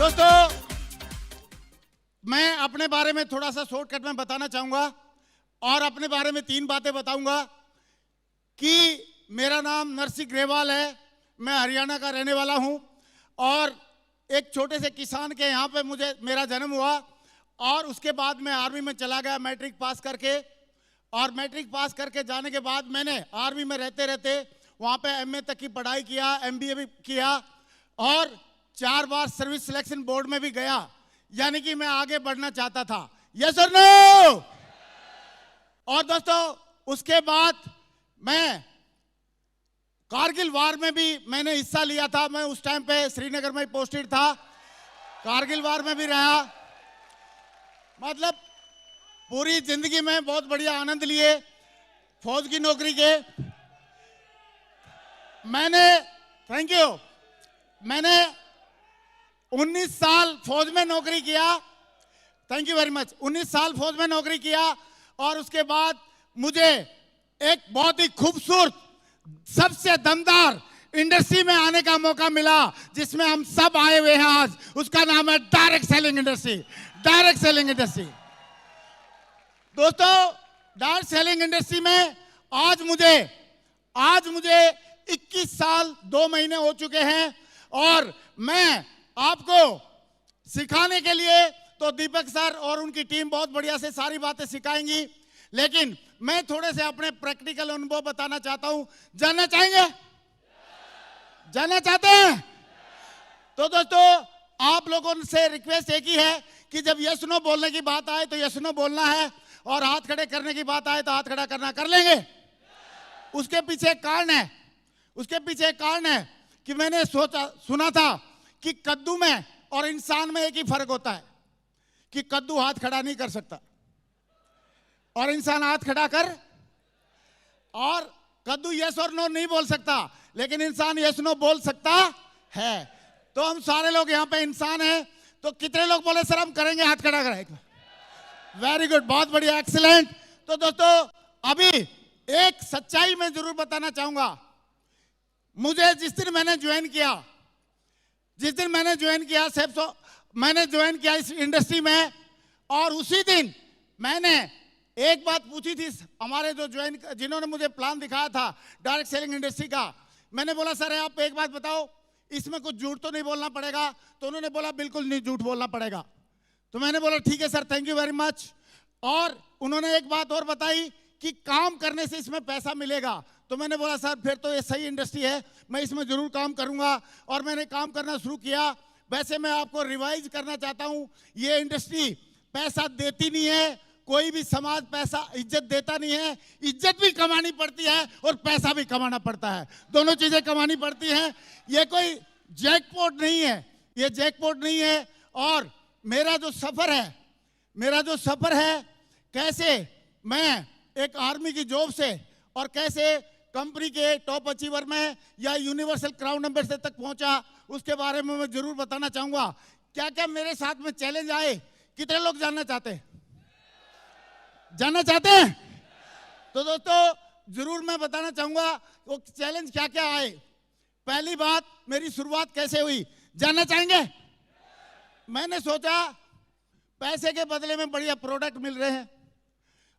दोस्तों, मैं अपने बारे में थोड़ा सा शॉर्टकट में बताना चाहूंगा और अपने बारे में 3 बातें बताऊंगा कि मेरा नाम नरसिंह ग्रेवाल है, मैं हरियाणा का रहने वाला हूं और एक छोटे से किसान के यहाँ पे मेरा जन्म हुआ और उसके बाद मैं आर्मी में चला गया मैट्रिक पास करके। और मैट्रिक पास करके जाने के बाद मैंने आर्मी में रहते रहते वहाँ पे एमए तक की पढ़ाई किया, एमबीए भी किया और 4 बार सर्विस सिलेक्शन बोर्ड में भी गया, यानी कि मैं आगे बढ़ना चाहता था। यस और नो? और दोस्तों, उसके बाद मैं कारगिल वार में भी मैंने हिस्सा लिया था। मैं उस टाइम पे श्रीनगर में पोस्टेड था, कारगिल वार में भी रहा। मतलब पूरी जिंदगी में बहुत बढ़िया आनंद लिए फौज की नौकरी के। मैंने 19 साल फौज में नौकरी किया। Thank you very much. 19 साल फौज में नौकरी किया और उसके बाद मुझे एक बहुत ही खूबसूरत, सबसे दमदार इंडस्ट्री में आने का मौका मिला जिसमें हम सब आए हुए हैं आज। उसका नाम है direct selling industry. Direct selling industry दोस्तों, डायरेक्ट सेलिंग इंडस्ट्री में आज मुझे 21 साल 2 महीने हो चुके हैं और मैं आपको सिखाने के लिए तो दीपक सर और उनकी टीम बहुत बढ़िया से सारी बातें सिखाएंगी, लेकिन मैं थोड़े से अपने प्रैक्टिकल अनुभव बताना चाहता हूं। जानना चाहेंगे? जानना चाहते हैं? तो दोस्तों, आप लोगों से रिक्वेस्ट एक ही है कि जब यस नो बोलने की बात आए तो यस नो बोलना है और हाथ खड़े करने की बात आए तो हाथ खड़ा करना। कर लेंगे? उसके पीछे एक कारण है कि मैंने सुना था कि कद्दू में और इंसान में एक ही फर्क होता है कि कद्दू हाथ खड़ा नहीं कर सकता और इंसान हाथ खड़ा कर, और कद्दू यस और नो नहीं बोल सकता लेकिन इंसान यस नो बोल सकता है। तो हम सारे लोग यहाँ पे इंसान हैं, तो कितने लोग बोले सर हम करेंगे? हाथ खड़ा करेंगे। वेरी गुड, बहुत बढ़िया, एक्सीलेंट। तो दोस्तों, अभी एक सच्चाई मैं जरूर बताना चाहूंगा। मुझे जिस दिन मैंने ज्वाइन किया इस इंडस्ट्री में, और उसी दिन मैंने एक बात पूछी थी हमारे जिन्होंने मुझे प्लान दिखाया था डायरेक्ट सेलिंग इंडस्ट्री का। मैंने बोला सर आप एक बात बताओ, इसमें कुछ झूठ तो नहीं बोलना पड़ेगा? तो उन्होंने बोला बिल्कुल नहीं झूठ बोलना पड़ेगा। तो मैंने बोला ठीक है sir, thank you very much. और उन्होंने एक बात और बताई कि काम करने से इसमें पैसा मिलेगा। तो मैंने बोला सर फिर तो ये सही इंडस्ट्री है, मैं इसमें जरूर काम करूंगा। और मैंने काम करना शुरू किया। वैसे मैं आपको रिवाइज करना चाहता हूं, ये इंडस्ट्री पैसा देती नहीं है, कोई भी समाज पैसा इज्जत देता नहीं है। इज्जत भी कमानी पड़ती है और पैसा भी कमाना पड़ता है, दोनों चीजें कमानी पड़ती हैं। ये कोई जैकपॉट नहीं है। और मेरा जो सफर है कैसे मैं एक आर्मी की जॉब से और कैसे कंपनी के टॉप अचीवर में या यूनिवर्सल क्राउन एम्बेसडर तक पहुंचा, उसके बारे में मैं जरूर बताना चाहूंगा। क्या क्या मेरे साथ में चैलेंज आए, कितने लोग जानना चाहते हैं? तो दोस्तों, जरूर मैं बताना चाहूंगा वो चैलेंज क्या क्या आए। पहली बात, मेरी शुरुआत कैसे हुई, जानना चाहेंगे? मैंने सोचा पैसे के बदले में बढ़िया प्रोडक्ट मिल रहे हैं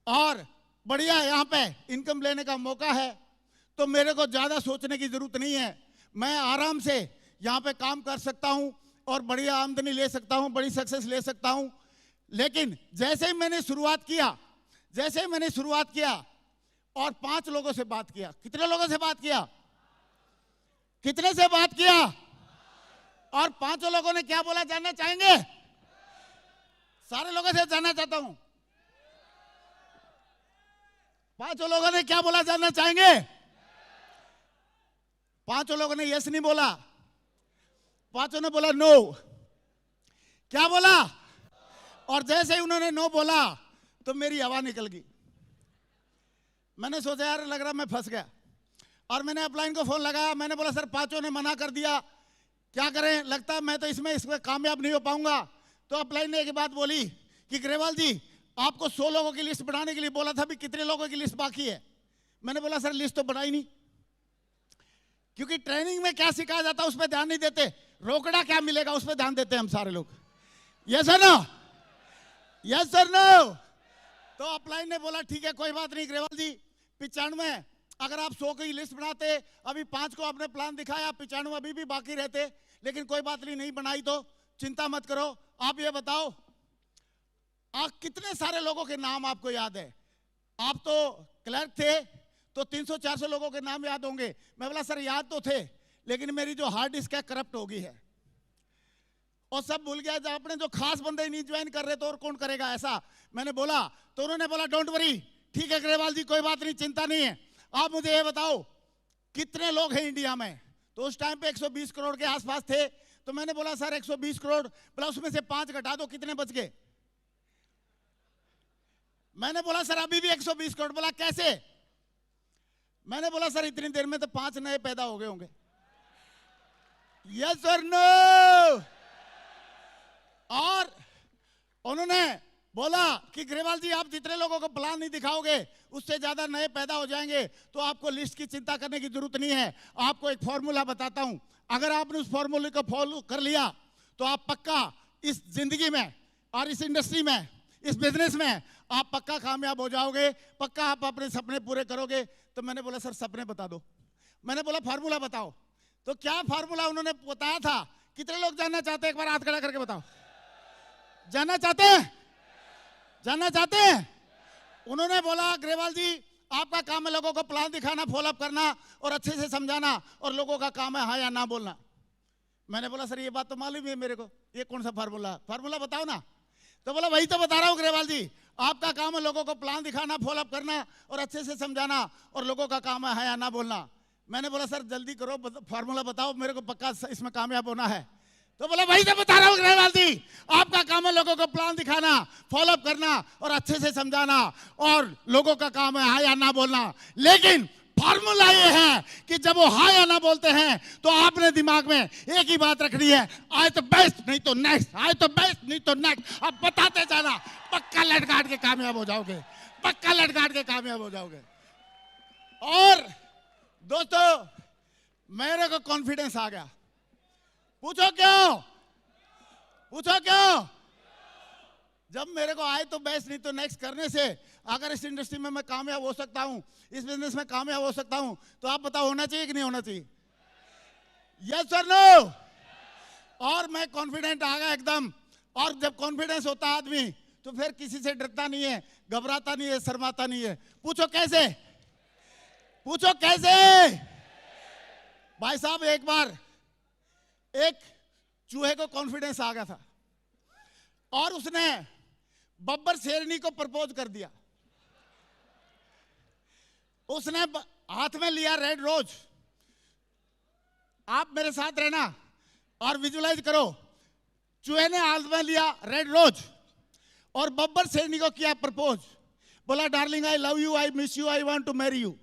और बढ़िया यहाँ पे इनकम लेने का मौका है, तो मेरे को ज्यादा सोचने की जरूरत नहीं है। मैं आराम से यहाँ पे काम कर सकता हूँ और बढ़िया आमदनी ले सकता हूँ, बड़ी सक्सेस ले सकता हूँ। लेकिन जैसे ही मैंने शुरुआत किया और 5 लोगों से बात किया। कितने लोगों से बात किया? कितने से बात किया? और 5 लोगों ने क्या बोला, जानना चाहेंगे? सारे लोगों से जानना चाहता हूं। 5 लोगों ने क्या बोला, जानना चाहेंगे? 5 लोगों ने यस नहीं बोला, 5 ने बोला नो। क्या बोला? और जैसे ही उन्होंने नो बोला तो मेरी हवा निकल गई। मैंने सोचा यार लग रहा मैं फंस गया, और मैंने अपलाइन को फोन लगाया। मैंने बोला सर 5 ने मना कर दिया, क्या करें, लगता है मैं तो इसमें कामयाब नहीं हो पाऊंगा। तो अपलाइन ने एक बात बोली कि ग्रेवाल जी आपको 100 लोगों की लिस्ट बनाने के लिए बोला था, भी कितने लोगों की लिस्ट बाकी है? मैंने बोला सर लिस्ट तो बनाई नहीं, क्योंकि ट्रेनिंग में क्या सिखाया जाता है उस पर ध्यान नहीं देते। रोकड़ा क्या मिलेगा उस पर ध्यान देते हैं हम सारे लोग। Yes sir no, yes sir no. तो अपलाइन ने बोला ठीक है कोई बात नहीं ग्रेवाल जी, 95 अगर आप 100 की लिस्ट बनाते, अभी 5 को आपने प्लान दिखाया, 95 अभी भी बाकी रहते, लेकिन कोई बात नहीं बनाई तो चिंता मत करो। आप ये बताओ आप कितने सारे लोगों के नाम आपको याद है? आप तो क्लर्क थे तो 300-400 लोगों के नाम याद होंगे। मैं बोला सर याद तो थे, लेकिन मेरी जो हार्ड डिस्क है करप्ट हो गई है और सब भूल गया। जब अपने जो खास बंदे नहीं ज्वाइन कर रहे तो और कौन करेगा ऐसा? मैंने बोला तो उन्होंने बोला डोंट वरी, ठीक है ग्रेवाल जी कोई बात नहीं, चिंता नहीं है। आप मुझे ये बताओ कितने लोग हैं इंडिया में? तो उस टाइम पे 120 करोड़ के आसपास थे। तो मैंने बोला सर 120 करोड़, बोला उसमें से 5 घटा दो, कितने बच गए? मैंने बोला सर अभी भी 120 करोड़। बोला कैसे? मैंने बोला सर इतनी देर में तो 5 नए पैदा हो गए होंगे। यस और नो? और उन्होंने बोला कि ग्रेवाल जी आप जितने लोगों को प्लान नहीं दिखाओगे उससे ज्यादा नए पैदा हो जाएंगे, तो आपको लिस्ट की चिंता करने की जरूरत नहीं है। आपको एक फॉर्मूला बताता हूं, अगर आपने उस फॉर्मूले को फॉलो कर लिया तो आप पक्का इस जिंदगी में और इस इंडस्ट्री में, इस बिजनेस में आप पक्का कामयाब हो जाओगे, पक्का आप अपने सपने पूरे करोगे। तो मैंने बोला सर सपने बता दो। मैंने बोला फार्मूला बताओ। तो क्या फार्मूला उन्होंने बताया था? कितने लोग जानना चाहते हैं? एक बार हाथ खड़ा करके बताओ। जानना चाहते हैं? जानना चाहते हैं? उन्होंने बोला ग्रेवाल जी आपका काम है लोगों को प्लान दिखाना, फॉलोअप करना और अच्छे से समझाना, और लोगों का काम है हाँ या ना बोलना। मैंने बोला सर ये बात तो मालूम है मेरे को, ये कौन सा फार्मूला? फार्मूला बताओ ना। तो बोला वही तो बता रहा हूँ ग्रेवाल जी, आपका काम है लोगों को प्लान दिखाना, फॉलोअप करना और अच्छे से समझाना, और लोगों का काम है हाँ या ना बोलना। मैंने बोला सर जल्दी करो, फार्मूला बताओ, मेरे को पक्का इसमें कामयाब होना है। तो बोला वही तो बता रहा हूँ ग्रेवाल जी, आपका काम है लोगों को प्लान दिखाना, फॉलोअप करना और अच्छे से समझाना, और लोगों का काम है हाँ या ना बोलना। लेकिन फार्मूला ये है कि जब वो हाँ या ना बोलते हैं तो आपने दिमाग में एक ही बात रखनी है, आए तो बेस्ट नहीं तो नेक्स्ट, आए तो बेस्ट नहीं तो नेक्स्ट। आप बताते जाना, पक्का लट काट के कामयाब हो जाओगे, पक्का लट काट के कामयाब हो जाओगे। और दोस्तों मेरे को कॉन्फिडेंस आ गया। पूछो क्यों? पूछो क्यों? जब मेरे को आए तो बेस्ट नहीं तो नेक्स्ट करने से अगर इस इंडस्ट्री में मैं कामयाब हो सकता हूं, इस बिजनेस में कामयाब हो सकता हूं, तो आप बताओ होना चाहिए कि नहीं होना चाहिए? यस और नो? और मैं कॉन्फिडेंट आ गया एकदम। और जब कॉन्फिडेंस होता है आदमी तो फिर किसी से डरता नहीं है, घबराता नहीं है, शर्माता नहीं है। पूछो कैसे? पूछो कैसे? भाई साहब एक बार एक चूहे को कॉन्फिडेंस आ गया था और उसने बब्बर शेरनी को प्रपोज कर दिया। उसने हाथ में लिया रेड रोज। आप मेरे साथ रहना और विजुलाइज करो। चूहे ने हाथ में लिया रेड रोज और बब्बर शेरनी को किया प्रपोज। बोला darling I love you, I miss you, I want to marry you.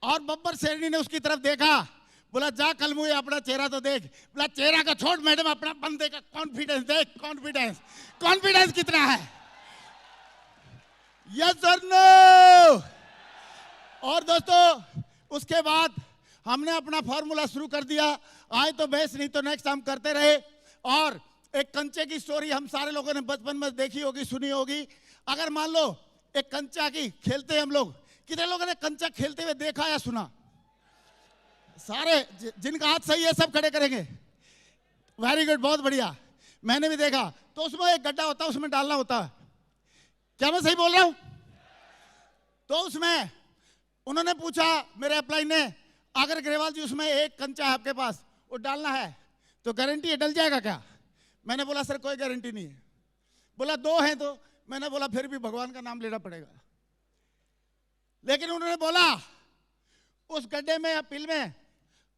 और बब्बर शेरनी ने उसकी तरफ देखा, बोला जा कल मुझे अपना चेहरा तो देख। बोला चेहरा का छोड़ मैडम, अपना बंदे का कॉन्फिडेंस देख। कॉन्फिडेंस, कॉन्फिडेंस कितना है? यस और नो? और दोस्तों उसके बाद हमने अपना फॉर्मूला शुरू कर दिया। आए तो बेस्ट नहीं तो नेक्स्ट हम करते रहे। और एक कंचे की स्टोरी हम सारे लोगों ने बचपन में देखी होगी, सुनी होगी। अगर मान लो एक कंचा की खेलते हैं हम लोग, कितने लोगों ने कंचा खेलते हुए देखा या सुना? सारे जिनका हाथ सही है सब खड़े करेंगे। वेरी गुड, बहुत बढ़िया। मैंने भी देखा। तो उसमें एक गड्ढा होता है, उसमें डालना होता है। क्या मैं सही बोल रहा हूं? तो उसमें उन्होंने पूछा मेरे अपलाइन ने, अगर ग्रेवाल जी उसमें एक कंचा है आपके पास, वो डालना है तो गारंटी है डल जाएगा क्या? मैंने बोला सर कोई गारंटी नहीं है। बोला 2 हैं तो मैंने बोला फिर भी भगवान का नाम लेना पड़ेगा। लेकिन उन्होंने बोला उस गड्ढे में या पिल में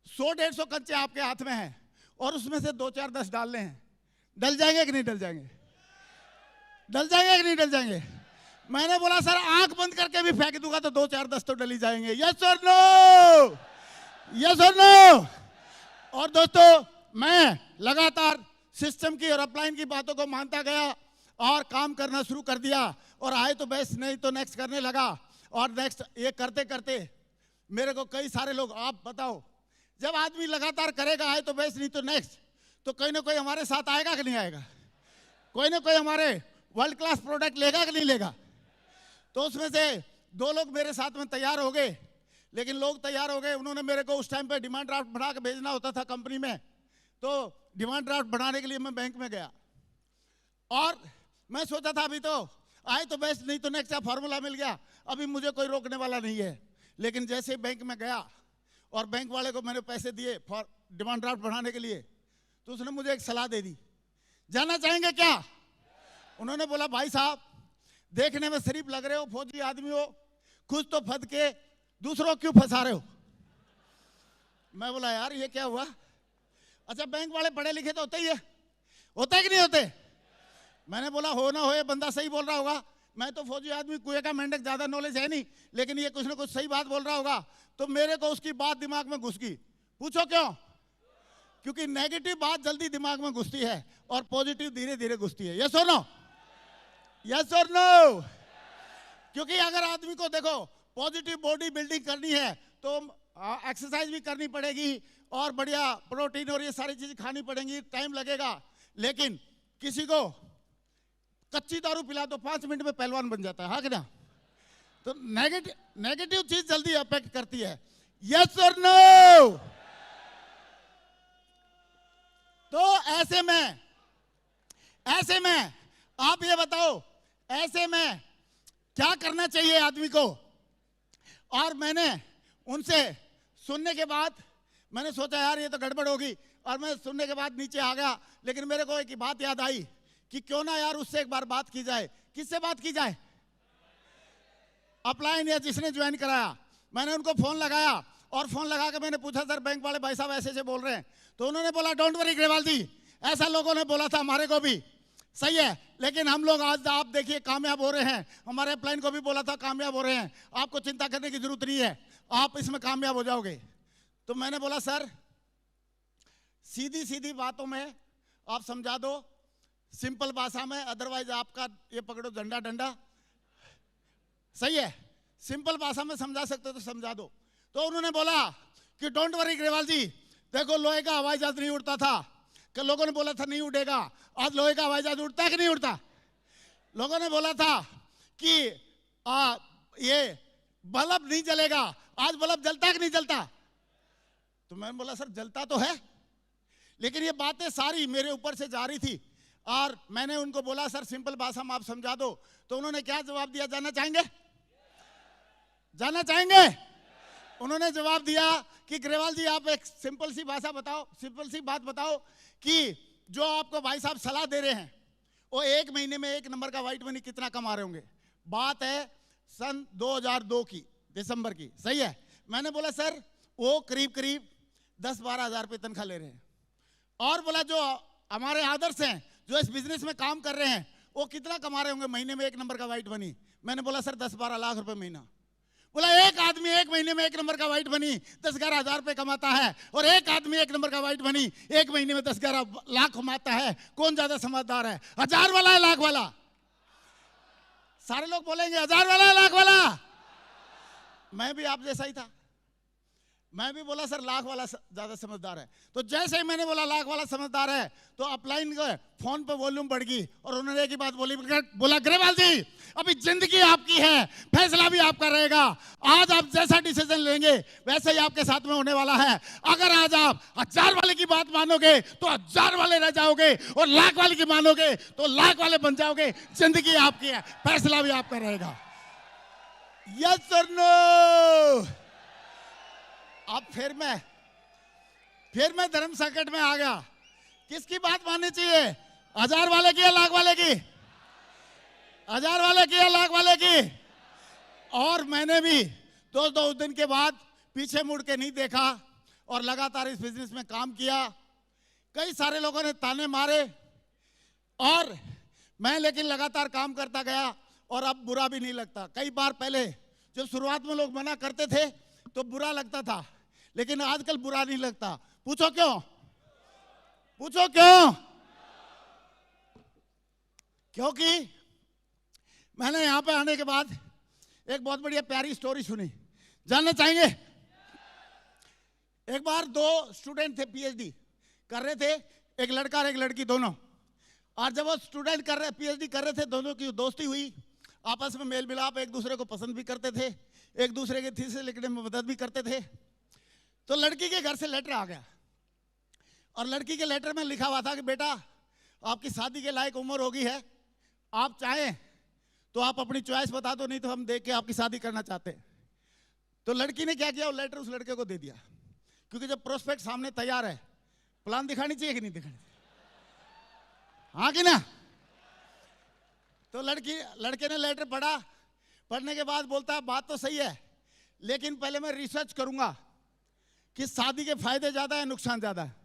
100-150 कंचे आपके हाथ में हैं और उसमें से 2-4-10 डालने हैं, डल जाएंगे कि नहीं डल जाएंगे? डल जाएंगे कि नहीं डल जाएंगे? मैंने बोला सर आंख बंद करके भी फेंक दूंगा तो 2-4-10 तो डल ही जाएंगे। यस और नो? यस और नो? और दोस्तों मैं लगातार सिस्टम की और अपलाइन की बातों को मानता गया और काम करना शुरू कर दिया। और आए तो बेस्ट नहीं तो नेक्स्ट करने लगा। और नेक्स्ट ये करते करते मेरे को कई सारे लोग, आप बताओ जब आदमी लगातार करेगा, आए तो बेस्ट नहीं तो नेक्स्ट, तो कोई ना कोई हमारे साथ आएगा कि नहीं आएगा, कोई ना कोई हमारे वर्ल्ड क्लास प्रोडक्ट लेगा कि नहीं लेगा। तो उसमें से 2 लोग मेरे साथ में तैयार हो गए, लेकिन लोग तैयार हो गए, उन्होंने मेरे को उस टाइम पे डिमांड ड्राफ्ट बना के भेजना होता था कंपनी में। तो डिमांड ड्राफ्ट बनाने के लिए मैं बैंक में गया और मैं सोचा था अभी तो आए तो बेस्ट नहीं तो नेक्स्ट, फॉर्मूला मिल गया, अभी मुझे कोई रोकने वाला नहीं है। लेकिन जैसे बैंक में गया और बैंक वाले को मैंने पैसे दिए फॉर डिमांड ड्राफ्ट बढ़ाने के लिए, तो उसने मुझे एक सलाह दे दी, जाना चाहेंगे क्या। उन्होंने बोला भाई साहब देखने में शरीफ लग रहे हो, फौजी आदमी हो, खुद तो फंस के दूसरों क्यों फंसा रहे हो। मैं बोला यार ये क्या हुआ। अच्छा बैंक वाले पढ़े लिखे तो होते ही है, होते है कि नहीं होते। मैंने बोला हो ना हो ये बंदा सही बोल रहा होगा, मैं तो फौजी आदमी, कुएं का मेंढक, ज्यादा नॉलेज है नहीं, लेकिन ये कुछ ना कुछ सही बात बोल रहा होगा। तो मेरे को उसकी बात दिमाग में घुस गई। पूछो क्यों, क्योंकि नेगेटिव बात जल्दी दिमाग में घुसती है और पॉजिटिव धीरे धीरे घुसती है। यस और नो, यस और नो। क्योंकि अगर आदमी को देखो पॉजिटिव बॉडी बिल्डिंग करनी है तो एक्सरसाइज भी करनी पड़ेगी और बढ़िया प्रोटीन और ये सारी चीजें खानी पड़ेंगी, टाइम लगेगा। लेकिन किसी को कच्ची दारू पिला तो 5 मिनट में पहलवान बन जाता है, हाँ कि ना। तो नेगेटिव चीज जल्दी अफेक्ट करती है। यस और नो। तो ऐसे में आप ये बताओ, ऐसे में क्या करना चाहिए आदमी को। और मैंने उनसे सुनने के बाद मैंने सोचा यार ये तो गड़बड़ होगी, और मैं सुनने के बाद नीचे आ गया। लेकिन मेरे को एक बात याद आई कि क्यों ना यार उससे एक बार बात की जाए। किससे बात की जाए, अपलाइन या जिसने ज्वाइन कराया। मैंने उनको फोन लगाया और फोन लगा के मैंने पूछा सर बैंक वाले भाई साहब ऐसे ऐसे बोल रहे हैं। तो उन्होंने बोला डोंट वरी ग्रेवाल जी, ऐसा लोगों ने बोला था हमारे को भी, सही है, लेकिन हम लोग आज आप देखिए कामयाब हो रहे हैं। हमारे अपलाइन को भी बोला था कामयाब हो रहे हैं, आपको चिंता करने की जरूरत नहीं है, आप इसमें कामयाब हो जाओगे। तो मैंने बोला सर सीधी सीधी बातों में आप समझा दो, सिंपल भाषा में, अदरवाइज आपका ये पकड़ो झंडा डंडा, सही है, सिंपल भाषा में समझा सकते तो समझा दो। तो उन्होंने बोला कि डोंट वरी ग्रेवाल जी, देखो लोहे का हवाई जहाज नहीं उड़ता था, कि लोगों ने बोला था नहीं उड़ेगा, आज लोहे का हवाई जहाज उड़ता है कि नहीं उड़ता। लोगों ने बोला था कि ये बल्ब नहीं जलेगा, आज बल्ब जलता है कि नहीं जलता। तो मैंने बोला सर जलता तो है, लेकिन ये बातें सारी मेरे ऊपर से जा रही थी। और मैंने उनको बोला सर सिंपल भाषा में आप समझा दो। तो उन्होंने क्या जवाब दिया, जाना चाहेंगे, जाना चाहेंगे। उन्होंने जवाब दिया कि ग्रेवाल जी आप एक सिंपल सी भाषा बताओ, सिंपल सी बात बताओ कि जो आपको भाई साहब सलाह दे रहे हैं वो 1 महीने में 1 नंबर का व्हाइट मनी कितना कमा रहे होंगे। बात है सन 2002 की दिसंबर की, सही है। मैंने बोला सर वो करीब करीब 10-12 हज़ार रुपये तनख्वाह ले रहे हैं। और बोला जो हमारे आदर्श हैं जो इस बिजनेस में काम कर रहे हैं वो कितना कमा रहे होंगे महीने में 1 नंबर का व्हाइट मनी। मैंने बोला सर 10-12 लाख रुपए महीना। बोला एक आदमी 1 महीने में 1 नंबर का व्हाइट मनी 10-11 हज़ार रुपए कमाता है, और एक आदमी 1 नंबर का व्हाइट मनी 1 महीने में 10-11 लाख कमाता है। कौन ज्यादा समझदार है, 1000 वाला है लाख वाला। सारे लोग बोलेंगे 1000 वाला है लाख वाला। मैं भी आप जैसा ही था, मैं भी बोला सर लाख वाला ज्यादा समझदार है। तो जैसे ही मैंने बोला लाख वाला समझदार है तो अपलाइन को फोन पे वॉल्यूम बढ़ गई और उन्होंने एक ही बात बोला ग्रेवाल जी अभी जिंदगी आपकी है, फैसला भी आपका रहेगा। आज आप जैसा डिसीजन लेंगे वैसे ही आपके साथ में होने वाला है। अगर आज आप 1000 वाले की बात मानोगे तो 1000 वाले रह जाओगे, और लाख वाले की मानोगे तो लाख वाले बन जाओगे। जिंदगी आपकी है, फैसला भी आपका रहेगा। यस और नो। अब फिर मैं धर्म संकट में आ गया। किसकी बात माननी चाहिए, 1000 वाले की या लाख वाले की, 1000 वाले की या लाख वाले की। और मैंने भी दो दिन के बाद पीछे मुड़ के नहीं देखा और लगातार इस बिजनेस में काम किया। कई सारे लोगों ने ताने मारे और मैं लेकिन लगातार काम करता गया और अब बुरा भी नहीं लगता। कई बार पहले जब शुरुआत में लोग मना करते थे तो बुरा लगता था, लेकिन आजकल बुरा नहीं लगता। पूछो क्यों, पूछो क्यों। क्योंकि मैंने यहां पे आने के बाद एक बहुत बढ़िया प्यारी स्टोरी सुनी। जानना चाहेंगे? एक बार दो स्टूडेंट थे, पीएचडी कर रहे थे, एक लड़का और एक लड़की दोनों। और जब वो स्टूडेंट कर रहे पीएचडी कर रहे थे, दोनों की दोस्ती हुई, आपस में मेल मिलाप, एक दूसरे को पसंद भी करते थे, एक दूसरे की थीसिस लिखने में मदद भी करते थे। तो लड़की के घर से लेटर आ गया और लड़की के लेटर में लिखा हुआ था कि बेटा आपकी शादी के लायक उम्र हो गई है, आप चाहें तो आप अपनी चॉइस बता दो, नहीं तो हम देख के आपकी शादी करना चाहते हैं। तो लड़की ने क्या किया, वो लेटर उस लड़के को दे दिया, क्योंकि जब प्रोस्पेक्ट सामने तैयार है, प्लान दिखानी चाहिए कि नहीं दिखानी, हाँ कि ना। तो लड़के ने लेटर पढ़ा, पढ़ने के बाद बोलता है बात तो सही है, लेकिन पहले मैं रिसर्च करूंगा कि शादी के फायदे ज्यादा है नुकसान ज्यादा है।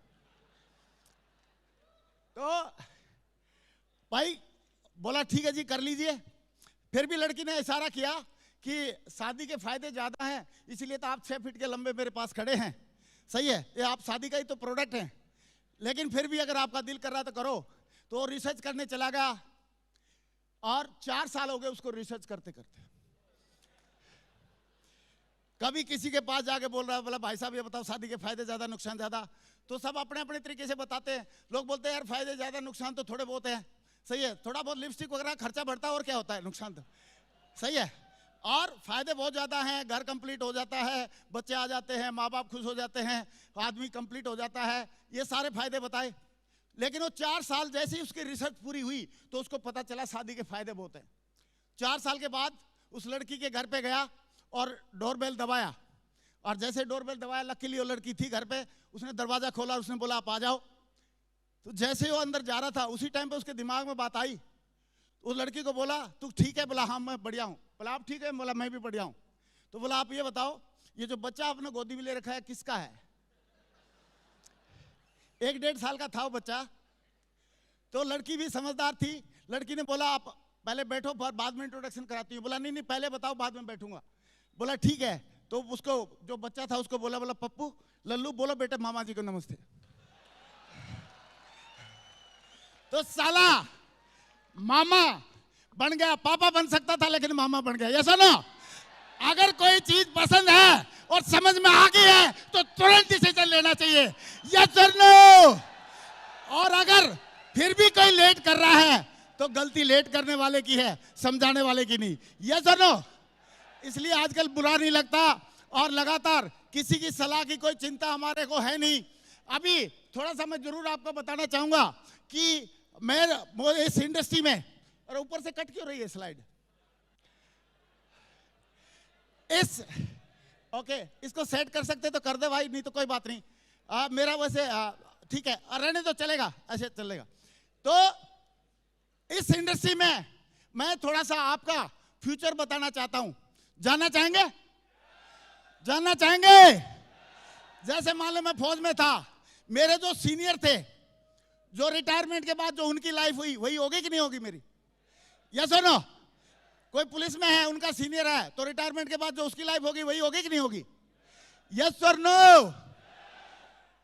तो भाई बोला ठीक है जी कर लीजिए। फिर भी लड़की ने इशारा किया कि शादी के फायदे ज्यादा हैं, इसलिए तो आप 6 फीट के लंबे मेरे पास खड़े हैं, सही है, ये आप शादी का ही तो प्रोडक्ट हैं, लेकिन फिर भी अगर आपका दिल कर रहा है तो करो। तो वो रिसर्च करने चला गया और 4 साल हो गए उसको रिसर्च करते करते। कभी किसी के पास जाके बोल रहा है, बोला भाई साहब ये बताओ शादी के फायदे ज्यादा नुकसान ज्यादा, तो सब अपने अपने तरीके से बताते हैं। लोग बोलते हैं यार फायदे ज्यादा नुकसान तो थोड़े बहुत हैं, सही है, थोड़ा बहुत लिपस्टिक वगैरह खर्चा बढ़ता है और क्या होता है, नुकसान तो सही है। और फायदे बहुत ज्यादा हैं, घर कंप्लीट हो जाता है, बच्चे आ जाते हैं, माँ बाप खुश हो जाते हैं, आदमी कंप्लीट हो जाता है, ये सारे फायदे बताए। लेकिन वो 4 साल जैसे ही उसकी रिसर्च पूरी हुई तो उसको पता चला शादी के फायदे बहुत हैं। 4 साल के बाद उस लड़की के घर पे गया और डोरबेल दबाया, और जैसे डोरबेल दबाया, लकीली वो लड़की थी घर पे, उसने दरवाजा खोला, उसने बोला आप आ जाओ। तो जैसे वो अंदर जा रहा था उसी टाइम पे उसके दिमाग में बात आई। उस लड़की को बोला तू ठीक है, बोला हाँ मैं बढ़िया हूँ, बोला आप ठीक है, बोला मैं भी बढ़िया हूँ। तो बोला आप ये बताओ ये जो बच्चा आपने गोदी में ले रखा है किसका है? 1-1.5 साल का था वो बच्चा। तो लड़की भी समझदार थी, लड़की ने बोला आप पहले बैठो, बाद में इंट्रोडक्शन कराती हूँ। बोला नहीं नहीं पहले बताओ बाद में बैठूंगा। बोला ठीक है। तो उसको जो बच्चा था उसको बोला पप्पू लल्लू बोलो बेटे मामा जी को नमस्ते। तो साला मामा बन गया, पापा बन सकता था लेकिन मामा बन गया। यस और नो? अगर कोई चीज पसंद है और समझ में आ गई है तो तुरंत डिसीजन लेना चाहिए, यस और नो। और अगर फिर भी कोई लेट कर रहा है तो गलती लेट करने वाले की है, समझाने वाले की नहीं, यस और नो। इसलिए आजकल बुरा नहीं लगता और लगातार किसी की सलाह की कोई चिंता हमारे को है नहीं। अभी थोड़ा सा मैं जरूर आपको बताना चाहूंगा कि मैं इस इंडस्ट्री में, और ऊपर से कट क्यों रही है स्लाइड, ओके इसको सेट कर सकते तो कर दे भाई, नहीं तो कोई बात नहीं। मेरा वैसे ठीक है, रहने तो चलेगा, ऐसे चलेगा। तो इस इंडस्ट्री में मैं थोड़ा सा आपका फ्यूचर बताना चाहता हूं। जानना चाहेंगे? जानना चाहेंगे? जैसे मान लो मैं फौज में था, मेरे जो सीनियर थे, जो रिटायरमेंट के बाद जो उनकी लाइफ हुई वही होगी कि नहीं होगी मेरी? यस और नो? कोई पुलिस में है, उनका सीनियर है, तो रिटायरमेंट के बाद जो उसकी लाइफ होगी वही होगी कि नहीं होगी? यस और नो?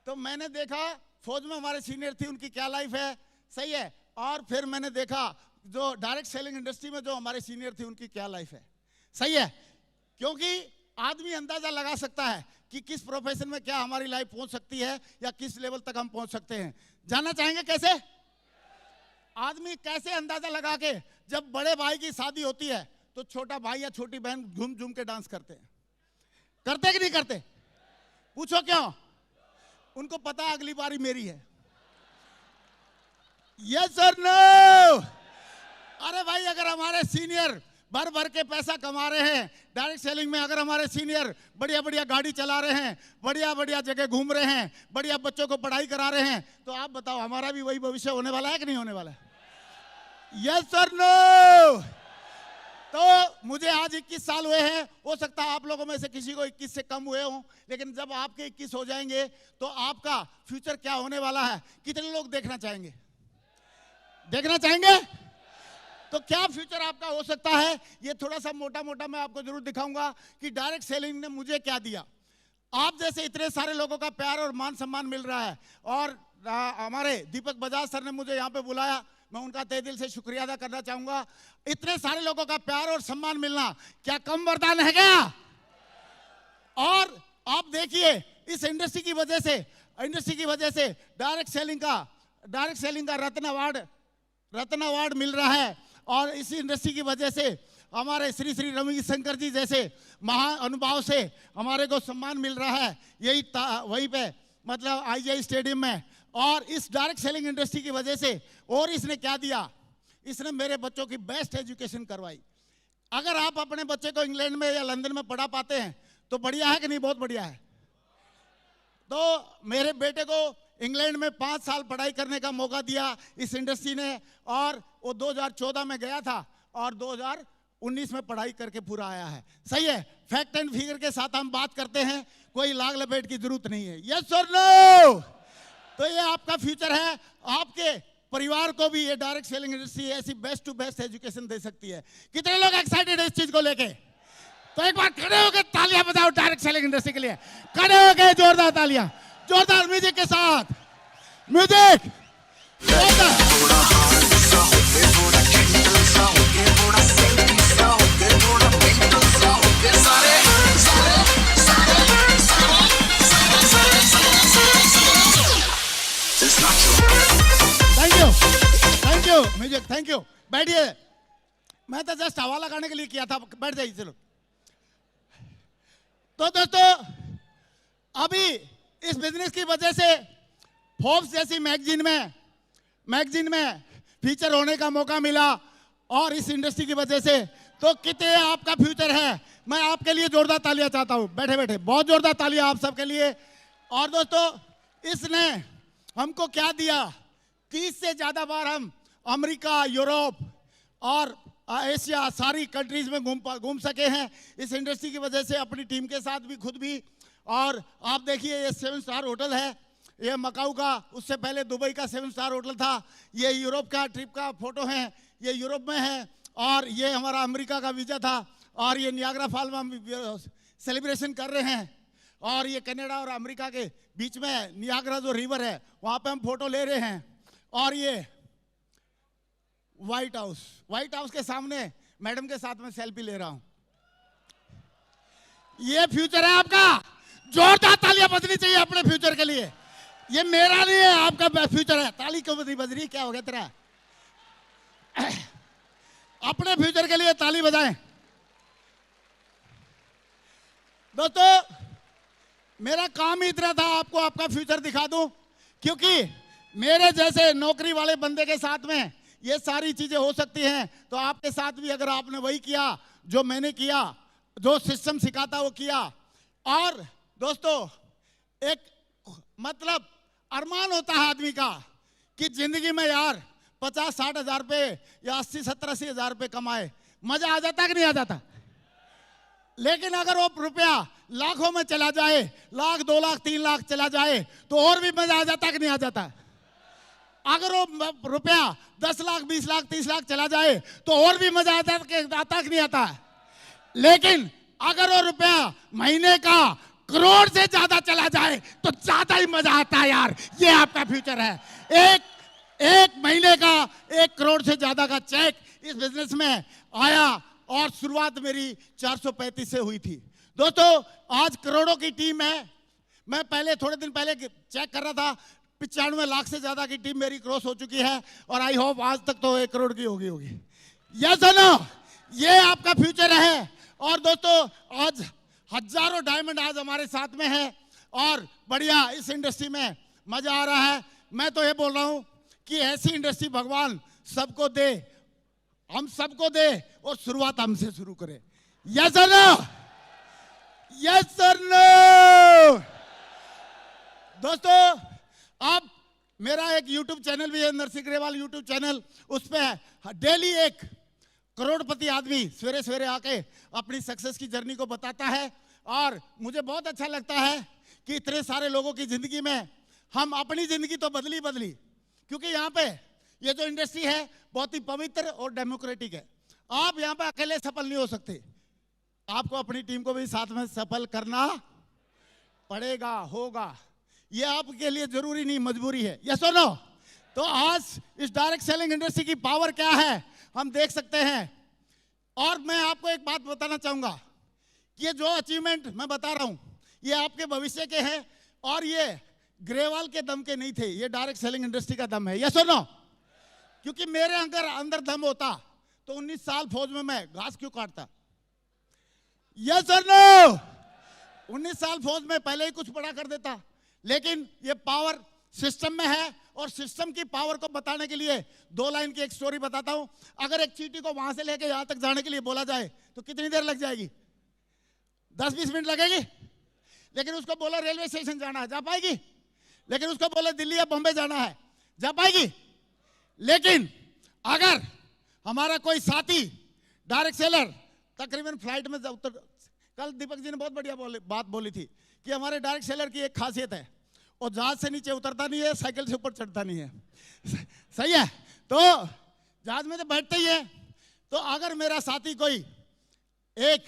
तो मैंने देखा फौज में हमारे सीनियर थी, उनकी क्या लाइफ है, सही है। और फिर मैंने देखा जो डायरेक्ट सेलिंग इंडस्ट्री में जो हमारे सीनियर थी उनकी क्या लाइफ है, सही है। क्योंकि आदमी अंदाजा लगा सकता है कि किस प्रोफेशन में क्या हमारी लाइफ पहुंच सकती है या किस लेवल तक हम पहुंच सकते हैं। जानना चाहेंगे कैसे? आदमी कैसे अंदाजा लगा के, जब बड़े भाई की शादी होती है तो छोटा भाई या छोटी बहन झूम झूम के डांस करते हैं, करते कि नहीं करते? पूछो क्यों? उनको पता है अगली बारी मेरी है। यस और नो? अरे भाई अगर हमारे सीनियर भर भर के पैसा कमा रहे हैं डायरेक्ट सेलिंग में, अगर हमारे सीनियर बढ़िया बढ़िया गाड़ी चला रहे हैं, बढ़िया बढ़िया जगह घूम रहे हैं, बढ़िया बच्चों को पढ़ाई करा रहे हैं, तो आप बताओ हमारा भी वही भविष्य होने वाला है कि नहीं होने वाला है? यस और नो? तो मुझे आज 21 साल हुए हैं, हो सकता है आप लोगों में से किसी को 21 से कम हुए हों, लेकिन जब आपके 21 हो जाएंगे तो आपका फ्यूचर क्या होने वाला है कितने लोग देखना चाहेंगे? देखना चाहेंगे? तो क्या फ्यूचर आपका हो सकता है, ये थोड़ा सा मोटा मोटा मैं आपको जरूर दिखाऊंगा कि डायरेक्ट सेलिंग ने मुझे क्या दिया। आप जैसे इतने सारे लोगों का प्यार और मान सम्मान मिल रहा है, और हमारे दीपक बजाज सर ने मुझे यहाँ पे बुलाया, मैं उनका तहे दिल से शुक्रिया अदा करना चाहूंगा। इतने सारे लोगों का प्यार और सम्मान मिलना क्या कम वरदान है क्या? और आप देखिए इस इंडस्ट्री की वजह से डायरेक्ट सेलिंग का रत्न अवार्ड मिल रहा है। और इस इंडस्ट्री की वजह से हमारे श्री श्री रविशंकर जी जैसे महाअनुभाव से हमारे को सम्मान मिल रहा है, वहीं पे मतलब IGI स्टेडियम में। और इस डायरेक्ट सेलिंग इंडस्ट्री की वजह से और इसने क्या दिया, इसने मेरे बच्चों की बेस्ट एजुकेशन करवाई। अगर आप अपने बच्चे को इंग्लैंड में या लंदन में पढ़ा पाते हैं तो बढ़िया है कि नहीं? बहुत बढ़िया है। तो मेरे बेटे को इंग्लैंड में 5 साल पढ़ाई करने का मौका दिया इस इंडस्ट्री ने, और वो 2014 में गया था और 2019 में पढ़ाई करके पूरा आया है। सही है, फैक्ट एंड फिगर के साथ हम बात करते हैं, कोई लाग लपेट की जरूरत नहीं है। यस और नो? तो ये आपका फ्यूचर है। आपके परिवार को भी ये डायरेक्ट सेलिंग इंडस्ट्री ऐसी बेस्ट टू बेस्ट एजुकेशन दे सकती है। कितने लोग एक्साइटेड है इस चीज को लेके? तो एक बार खड़े होकर तालियां बजाओ डायरेक्ट सेलिंग इंडस्ट्री के लिए। खड़े होकर जोरदार तालियां, जोरदार म्यूजिक के साथ, music thank you music, thank you. बैठिए, मैं तो जस्ट हवा लगाने के लिए किया था, बैठ जाइए। चलो तो दोस्तों, अभी इस बिजनेस की वजह से फोर्ब्स जैसी मैगजीन में फीचर होने का मौका मिला, और इस इंडस्ट्री की वजह से तो कितने आपका फ्यूचर है। मैं आपके लिए जोरदार तालियां चाहता हूं, बैठे बैठे बहुत जोरदार तालियां आप सबके लिए। और दोस्तों, इसने हमको क्या दिया, 30 से ज्यादा बार हम अमेरिका, यूरोप और एशिया सारी कंट्रीज में घूम सके हैं इस इंडस्ट्री की वजह से, अपनी टीम के साथ भी, खुद भी। और आप देखिए, ये 7 स्टार होटल है, ये मकाऊ का, उससे पहले दुबई का 7 स्टार होटल था। ये यूरोप का ट्रिप का फोटो है, ये यूरोप में है। और ये हमारा अमेरिका का वीजा था, और ये नियाग्रा फॉल में हम सेलिब्रेशन कर रहे हैं। और ये कनाडा और अमेरिका के बीच में नियाग्रा जो रिवर है, वहां पे हम फोटो ले रहे हैं। और ये व्हाइट हाउस के सामने मैडम के साथ में सेल्फी ले रहा हूं। ये फ्यूचर है आपका। जोरदार तालियां बजनी चाहिए अपने फ्यूचर के लिए। ये मेरा नहीं है, आपका फ्यूचर है। ताली क्यों बज रही, क्या हो गया तेरा? अपने फ्यूचर के लिए ताली बजाएं। दोस्तों, मेरा काम ही इतना था, आपको आपका फ्यूचर दिखा दूं, क्योंकि मेरे जैसे नौकरी वाले बंदे के साथ में ये सारी चीजें हो सकती हैं। तो आपके साथ भी अगर आपने वही किया जो मैंने किया, जो सिस्टम सिखाता वो किया। और दोस्तों, एक मतलब अरमान होता है आदमी का कि जिंदगी में यार 50-60 हजार रुपए या 80-70-80 हजार रुपए कमाए, मजा आ जाता कि नहीं आ जाता? लेकिन अगर वो रुपया लाखों में चला जाए, लाख, 2 लाख, 3 लाख चला जाए, तो और भी मजा आ जाता कि नहीं आ जाता? अगर वो रुपया 10 लाख, 20 लाख, 30 लाख चला जाए, तो और भी मजा आता कि नहीं आता? लेकिन अगर वो रुपया महीने का करोड़ से ज्यादा चला जाए तो ज्यादा ही मजा आता है यार। ये आपका फ्यूचर है। एक महीने का 1 करोड़ से ज्यादा का चेक इस बिजनेस में आया, और शुरुआत मेरी 435 से हुई थी। दोस्तों, आज करोड़ों की टीम है। मैं थोड़े दिन पहले चेक कर रहा था, 95 लाख से ज्यादा की टीम मेरी क्रॉस हो चुकी है, और आई होप आज तक तो 1 करोड़ की होगी। यस और नो? ये आपका फ्यूचर है। और दोस्तों, आज हजारों डायमंड आज हमारे साथ में है, और बढ़िया इस इंडस्ट्री में मजा आ रहा है। मैं तो ये बोल रहा हूं कि ऐसी इंडस्ट्री भगवान सबको दे, हम सबको दे, और शुरुआत हमसे शुरू करे। यस और नो? यस और नो? दोस्तों, अब मेरा एक YouTube चैनल भी है, नरसिंह ग्रेवाल YouTube चैनल। उस पर डेली एक करोड़पति आदमी सवेरे सवेरे आके अपनी सक्सेस की जर्नी को बताता है, और मुझे बहुत अच्छा लगता है कि इतने सारे लोगों की जिंदगी में हम अपनी जिंदगी तो बदली, क्योंकि यहाँ पे ये जो इंडस्ट्री है बहुत ही पवित्र और डेमोक्रेटिक है। आप यहाँ पे अकेले सफल नहीं हो सकते, आपको अपनी टीम को भी साथ में सफल करना पड़ेगा, होगा। ये आपके लिए जरूरी नहीं, मजबूरी है। यस और नो? तो आज इस डायरेक्ट सेलिंग इंडस्ट्री की पावर क्या है हम देख सकते हैं। और मैं आपको एक बात बताना चाहूंगा, ये जो अचीवमेंट मैं बता रहा हूं, ये आपके भविष्य के हैं, और ये ग्रेवाल के दम के नहीं थे, ये डायरेक्ट सेलिंग इंडस्ट्री का दम है। यस और नो? क्योंकि मेरे अंदर दम होता तो 19 साल फौज में मैं घास क्यों काटता? यस और नो? 19 साल फौज में पहले ही कुछ बड़ा कर देता। लेकिन ये पावर सिस्टम में है, और सिस्टम की पावर को बताने के लिए 2 लाइन की एक स्टोरी बताता हूं। अगर एक चींटी को वहां से लेके यहां तक जाने के लिए बोला जाए तो कितनी देर लग जाएगी? 10-20 मिनट लगेगी। लेकिन उसको बोला रेलवे स्टेशन जाना है, जा पाएगी? लेकिन उसको बोले दिल्ली या बॉम्बे जाना है, जा पाएगी? लेकिन अगर हमारा कोई साथी डायरेक्ट सेलर तकरीबन फ्लाइट में उतर, कल दीपक जी ने बहुत बढ़िया बात बोली थी कि हमारे डायरेक्ट सेलर की एक खासियत है, और जहाज से नीचे उतरता नहीं है, साइकिल से ऊपर चढ़ता नहीं है। सही है? तो जहाज में तो बैठते ही है। तो अगर मेरा साथी कोई एक,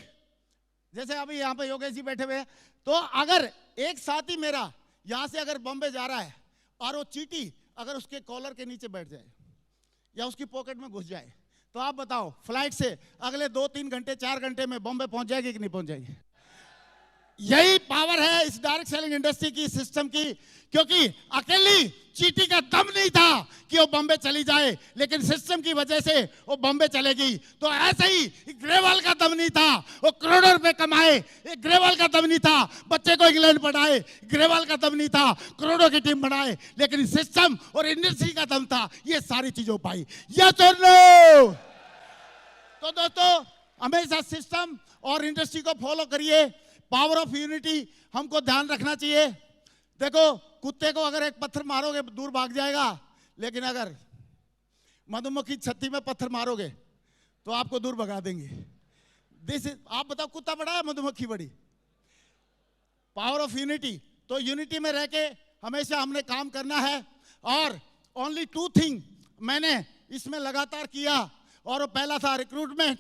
जैसे अभी यहाँ पे योगेश जी बैठे हुए हैं, तो अगर एक साथी मेरा यहाँ से अगर बॉम्बे जा रहा है और वो चींटी अगर उसके कॉलर के नीचे बैठ जाए या उसकी पॉकेट में घुस जाए, तो आप बताओ फ्लाइट से अगले 2-3 घंटे 4 घंटे में बॉम्बे पहुंच जाएगी कि नहीं पहुंच जाएगी? यही पावर है इस डायरेक्ट सेलिंग इंडस्ट्री की, सिस्टम की। क्योंकि अकेली चींटी का दम नहीं था कि वो बॉम्बे चली जाए, लेकिन सिस्टम की वजह से वो बॉम्बे चलेगी। तो ऐसे ही ग्रेवाल का दम नहीं था, वो करोड़ों रुपए कमाए, ग्रेवाल का दम नहीं था बच्चे को इंग्लैंड पढ़ाए, ग्रेवाल का दम नहीं था करोड़ों की टीम बनाए, लेकिन सिस्टम और इंडस्ट्री का दम था, ये सारी चीजों पाई। यस और नो? तो दोस्तों, हमेशा सिस्टम और इंडस्ट्री को फॉलो करिए। पावर ऑफ यूनिटी हमको ध्यान रखना चाहिए। देखो, कुत्ते को अगर एक पत्थर मारोगे दूर भाग जाएगा, लेकिन अगर मधुमक्खी छत्ती में पत्थर मारोगे तो आपको दूर भगा देंगे। आप बताओ, कुत्ता बड़ा है मधुमक्खी बड़ी? Power of unity. तो यूनिटी में रह के हमेशा हमने काम करना है। और ओनली 2 थिंग मैंने इसमें लगातार किया, और वो पहला था रिक्रूटमेंट।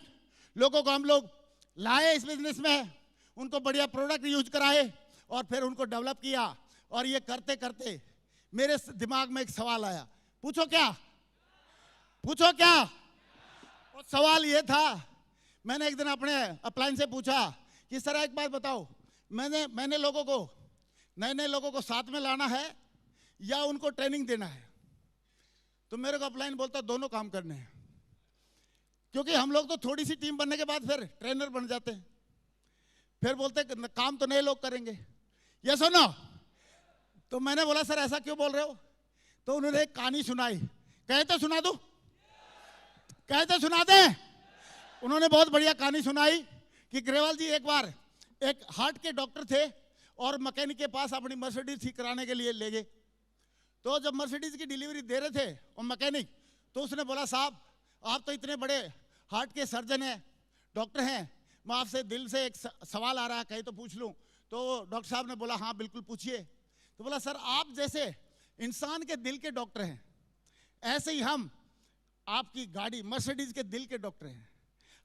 लोगों को हम लोग लाए इस बिजनेस में, उनको बढ़िया प्रोडक्ट यूज कराए, और फिर उनको डेवलप किया। और ये करते करते मेरे दिमाग में एक सवाल आया। पूछो क्या? पूछो क्या? और सवाल ये था, मैंने एक दिन अपने अपलाइन से पूछा कि सर एक बात बताओ, मैंने लोगों को, नए लोगों को साथ में लाना है या उनको ट्रेनिंग देना है? तो मेरे को अपलाइन बोलता दोनों काम करने हैं। क्योंकि हम लोग तो थोड़ी सी टीम बनने के बाद फिर ट्रेनर बन जाते हैं, फिर बोलते काम तो नए लोग करेंगे। ये सुनो, तो मैंने बोला सर ऐसा क्यों बोल रहे हो? तो उन्होंने एक कहानी सुनाई। कहे तो सुना दूं? कहे तो सुना दे? उन्होंने बहुत बढ़िया कहानी सुनाई कि ग्रेवाल जी एक बार एक हार्ट के डॉक्टर थे और मैकेनिक के पास अपनी मर्सिडीज ठीक कराने के लिए ले गए। तो जब मर्सिडीज की डिलीवरी दे रहे थे और मैकेनिक, तो उसने बोला साहब आप तो इतने बड़े हार्ट के सर्जन हैं, डॉक्टर हैं, मैं आपसे दिल से एक सवाल आ रहा है, कहीं तो पूछ लूं। तो डॉक्टर साहब ने बोला हाँ बिल्कुल पूछिए। तो बोला सर आप जैसे इंसान के दिल के डॉक्टर हैं, ऐसे ही हम आपकी गाड़ी मर्सिडीज के दिल के डॉक्टर हैं।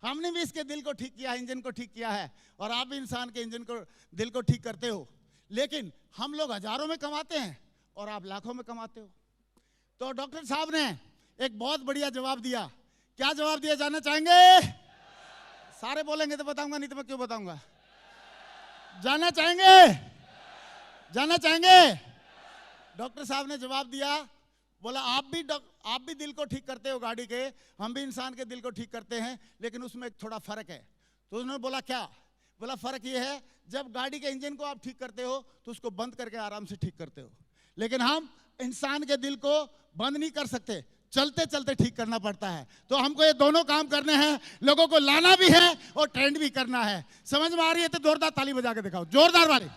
हमने भी इसके दिल को ठीक किया, इंजन को ठीक किया है, और आप भी इंसान के इंजन को, दिल को ठीक करते हो। लेकिन हम लोग हजारों में कमाते हैं और आप लाखों में कमाते हो। तो डॉक्टर साहब ने एक बहुत बढ़िया जवाब दिया। क्या जवाब दिया जानना चाहेंगे? सारे बोलेंगे तो बताऊंगा, नहीं तो मैं क्यों बताऊंगा? जानना चाहेंगे? जानना चाहेंगे? डॉक्टर साहब ने जवाब दिया, बोला आप भी दिल को ठीक करते हो गाड़ी के, हम भी इंसान के दिल को ठीक करते हैं, लेकिन उसमें थोड़ा फर्क है। तो उन्होंने बोला क्या? बोला फर्क ये है, जब गाड़ी के इंजन को आप ठीक करते हो तो उसको बंद करके आराम से ठीक करते हो, लेकिन हम इंसान के दिल को बंद नहीं कर सकते, चलते चलते ठीक करना पड़ता है। तो हमको ये दोनों काम करने हैं, लोगों को लाना भी है और ट्रेंड भी करना है। समझ में आ रही है तो जोरदार ताली बजा के दिखाओ, जोरदार वाली,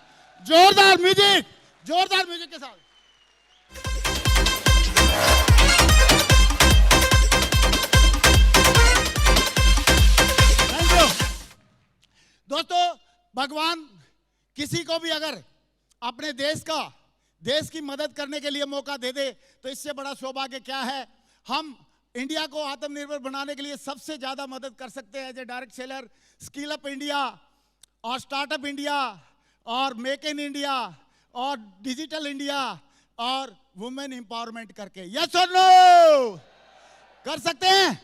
जोरदार म्यूजिक, जोरदार म्यूजिक के साथ। थैंक यू दोस्तों। भगवान किसी को भी अगर अपने देश की मदद करने के लिए मौका दे दे तो इससे बड़ा सौभाग्य क्या है। हम इंडिया को आत्मनिर्भर बनाने के लिए सबसे ज्यादा मदद कर सकते हैं as a direct seller. Skill up India और स्टार्टअप इंडिया और मेक इन इंडिया और डिजिटल इंडिया और वुमेन एम्पावरमेंट करके, यस और नो, कर सकते हैं।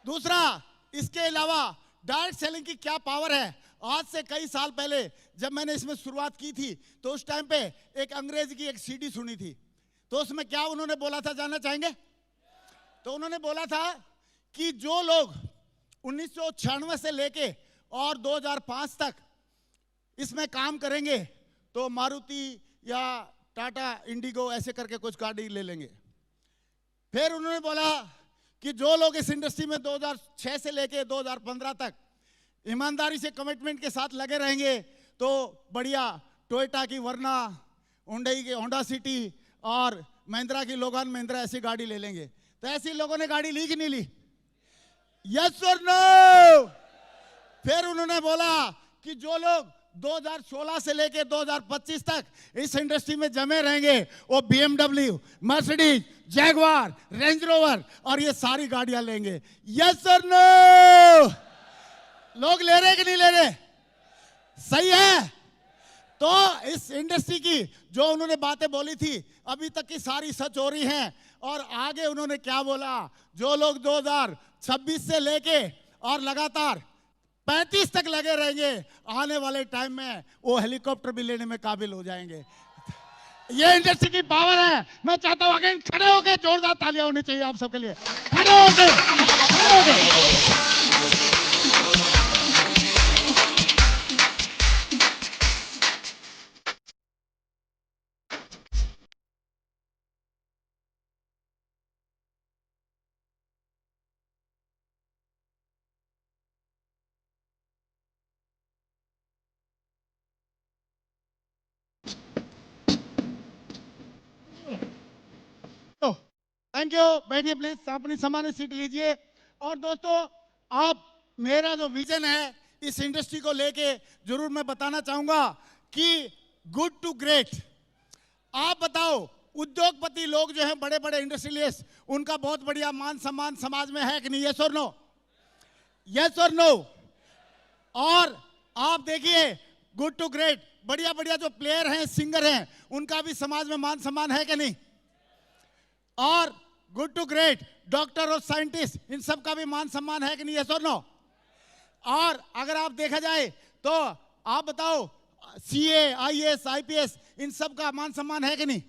दूसरा, इसके अलावा डायरेक्ट सेलिंग की क्या पावर है आज से कई साल पहले जब मैंने इसमें शुरुआत की थी तो उस टाइम पे एक अंग्रेज की एक सीडी सुनी थी। तो उसमें क्या उन्होंने बोला था जानना चाहेंगे? तो उन्होंने बोला था कि जो लोग 1996 से लेके और 2005 तक इसमें काम करेंगे तो मारुति या टाटा इंडिगो ऐसे करके कुछ गाड़ी ले लेंगे। फिर उन्होंने बोला कि जो लोग इस इंडस्ट्री में 2006 से लेके 2015 तक ईमानदारी से कमिटमेंट के साथ लगे रहेंगे तो बढ़िया टोयोटा की वर्ना, हुंडई की होंडा सिटी और महिंद्रा की लोगान महिंद्रा ऐसी गाड़ी ले लेंगे। तो ऐसी लोगों ने गाड़ी ली कि नहीं ली? यस और नो? फिर उन्होंने बोला कि जो लोग 2016 से लेके 2025 तक इस इंडस्ट्री में जमे रहेंगे वो BMW, Mercedes, Jaguar, range rover और ये सारी गाड़ियां लेंगे। यस और नो? लोग ले रहे कि नहीं ले रहे? सही है। तो इस इंडस्ट्री की जो उन्होंने बातें बोली थी अभी तक की सारी सच हो रही हैं। और आगे उन्होंने क्या बोला, जो लोग 2026 से लेके और लगातार 35 तक लगे रहेंगे आने वाले टाइम में वो हेलीकॉप्टर भी लेने में काबिल हो जाएंगे। ये इंडस्ट्री की पावर है। मैं चाहता हूं अगेन खड़े होकर जोरदार तालियां होनी चाहिए आप सबके लिए। खड़े होकर थैंक यू। बैठिए प्लीज, अपनी सामान्य सीट लीजिए। और दोस्तों, आप मेरा जो विजन है इस इंडस्ट्री को लेके जरूर मैं बताना चाहूंगा कि गुड टू ग्रेट। आप बताओ, उद्योगपति लोग जो हैं, बड़े बड़े इंडस्ट्रियलिस्ट, उनका बहुत बढ़िया मान सम्मान समाज में है कि नहीं? यस और नो? यस और नो? और आप देखिए, गुड टू ग्रेट, बढ़िया बढ़िया जो प्लेयर हैं, सिंगर हैं, उनका भी समाज में मान सम्मान है कि नहीं? और गुड टू ग्रेट डॉक्टर और साइंटिस्ट, इन सब का भी मान सम्मान है कि नहीं? यस और नो? और अगर आप देखा जाए तो आप बताओ, CA, IAS, IPS, इन सब का मान सम्मान है कि नहीं?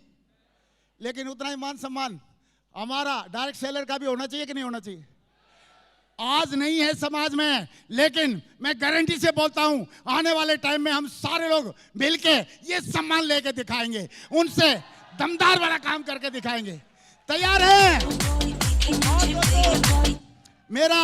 लेकिन उतना ही मान सम्मान हमारा डायरेक्ट सेलर का भी होना चाहिए कि नहीं होना चाहिए? आज नहीं है समाज में, लेकिन मैं गारंटी से बोलता हूं आने वाले टाइम में हम सारे लोग मिलके ये सम्मान लेके दिखाएंगे, उनसे दमदार वाला काम करके दिखाएंगे। तैयार है? मेरा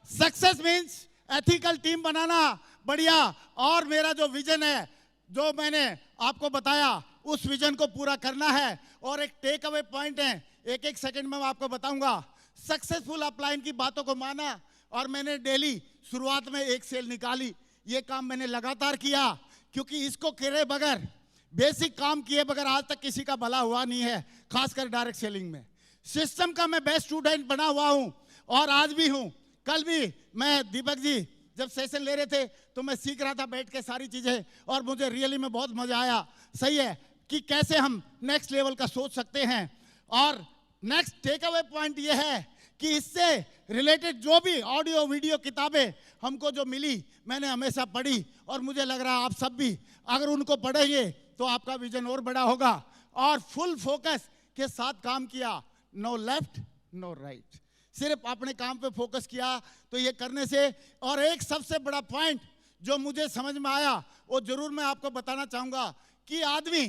सक्सेस मीन्स एथिकल टीम बनाना, बढ़िया। और मेरा जो विजन है, जो मैंने आपको बताया, उस विजन को पूरा करना है। और एक टेक अवे पॉइंट है, एक एक सेकंड में मैं आपको बताऊंगा। सक्सेसफुल अपलाइन की बातों को माना और मैंने डेली शुरुआत में एक सेल निकाली। ये काम मैंने लगातार किया क्योंकि इसको करे बगैर, बेसिक काम किए बगैर आज तक किसी का भला हुआ नहीं है, खासकर डायरेक्ट सेलिंग में। सिस्टम का मैं बेस्ट स्टूडेंट बना हुआ हूं और आज भी हूं। कल भी मैं, दीपक जी जब सेशन ले रहे थे तो मैं सीख रहा था बैठ के सारी चीजें, और मुझे रियली में बहुत मजा आया। सही है कि कैसे हम नेक्स्ट लेवल का सोच सकते हैं। और नेक्स्ट टेक अवे पॉइंट ये है कि इससे रिलेटेड जो भी ऑडियो वीडियो किताबें हमको जो मिली, मैंने हमेशा पढ़ी और मुझे लग रहा है आप सब भी अगर उनको पढ़ेंगे तो आपका विजन और बड़ा होगा। और फुल फोकस के साथ काम किया, नो लेफ्ट नो राइट, सिर्फ अपने काम पे फोकस किया। तो ये करने से, और एक सबसे बड़ा पॉइंट जो मुझे समझ में आया वो जरूर मैं आपको बताना चाहूंगा कि आदमी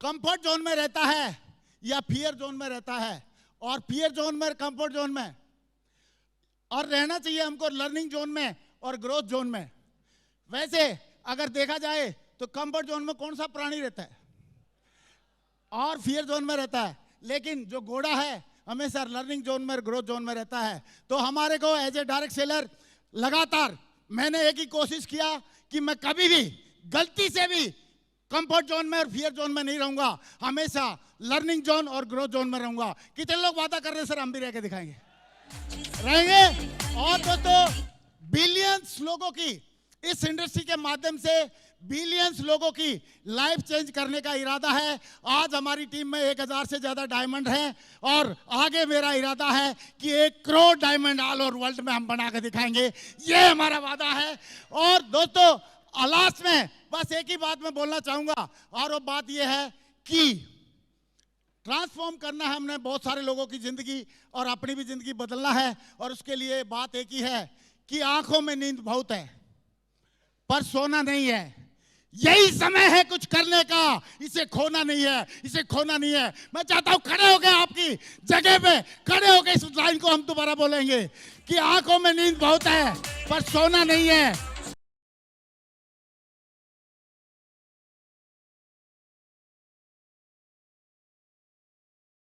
कंफर्ट जोन में रहता है या फियर जोन में रहता है। और फियर जोन में, कंफर्ट जोन में, और रहना चाहिए हमको लर्निंग जोन में और ग्रोथ जोन में। वैसे अगर देखा जाए तो कंफर्ट जोन में कौन सा प्राणी रहता है? और फियर जोन में रहता है। लेकिन जो घोड़ा है हमेशा लर्निंग जोन में, ग्रोथ जोन में रहता है। तो हमारे को एज ए डायरेक्ट सेलर लगातार मैंने एक ही कोशिश किया कि मैं कभी भी गलती से भी कंफर्ट जोन में और फियर जोन में नहीं रहूंगा, हमेशा लर्निंग जोन और ग्रोथ जोन में रहूंगा। कितने लोग वादा कर रहे हैं सर हम भी रह के दिखाएंगे? रहेंगे। और दोस्तों, बिलियंस लोगों की इस इंडस्ट्री के माध्यम से बिलियंस लोगों की लाइफ चेंज करने का इरादा है। आज हमारी टीम में 1000 से ज्यादा डायमंड हैं और आगे मेरा इरादा है कि 1 crore diamond all over world में हम बना के दिखाएंगे। ये हमारा वादा है। और दोस्तों, लास्ट में बस एक ही बात मैं बोलना चाहूंगा, और वो बात ये है कि ट्रांसफॉर्म करना है हमने बहुत सारे लोगों की जिंदगी, और अपनी भी जिंदगी बदलना है। और उसके लिए बात एक ही है कि आंखों में नींद बहुत है पर सोना नहीं है। यही समय है कुछ करने का, इसे खोना नहीं है, इसे खोना नहीं है। मैं चाहता हूं खड़े हो गए, आपकी जगह पे खड़े हो गए, इस लाइन को हम दोबारा बोलेंगे कि आंखों में नींद बहुत है पर सोना नहीं है।